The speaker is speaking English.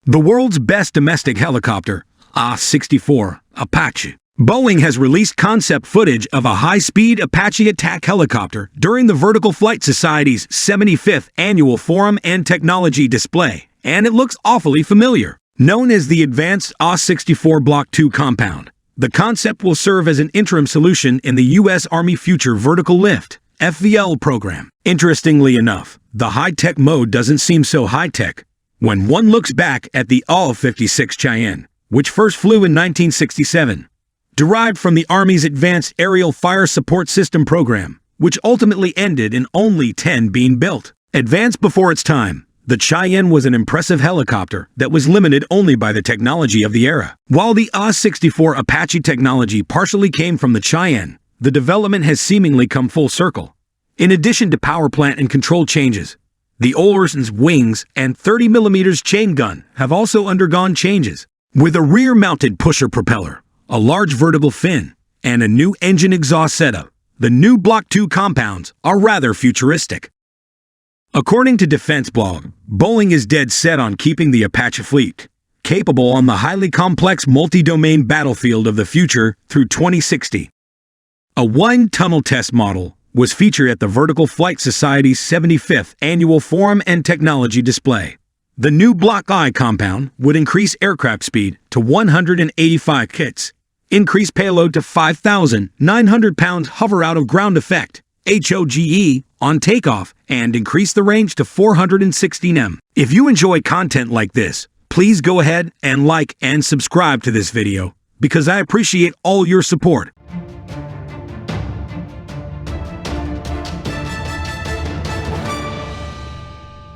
The world's best domestic helicopter, AH-64 Apache. Boeing has released concept footage of a high-speed Apache attack helicopter during the Vertical Flight Society's 75th Annual Forum and Technology Display, and it looks awfully familiar. Known as the Advanced AH-64 Block II compound, the concept will serve as an interim solution in the U.S. Army Future Vertical Lift (FVL) program. Interestingly enough, the high-tech mode doesn't seem so high-tech when one looks back at the AH-56 Cheyenne, which first flew in 1967. Derived from the Army's Advanced Aerial Fire Support System program, which ultimately ended in only 10 being built. Advanced before its time, the Cheyenne was an impressive helicopter that was limited only by the technology of the era. While the AH-64 Apache technology partially came from the Cheyenne, the development has seemingly come full circle. In addition to power plant and control changes, the Olson's wings and 30mm chain gun have also undergone changes. With a rear-mounted pusher propeller, a large vertical fin, and a new engine exhaust setup, the new Block II compounds are rather futuristic. According to Defense Blog, Boeing is dead set on keeping the Apache fleet capable on the highly complex multi-domain battlefield of the future through 2060. A wind tunnel test model was featured at the Vertical Flight Society's 75th Annual Forum and Technology Display. The new Block I compound would increase aircraft speed to 185 kits, increase payload to 5,900 pounds hover out of ground effect, HOGE, on takeoff, and increase the range to 416 m. If you enjoy content like this, please go ahead and like and subscribe to this video, because I appreciate all your support.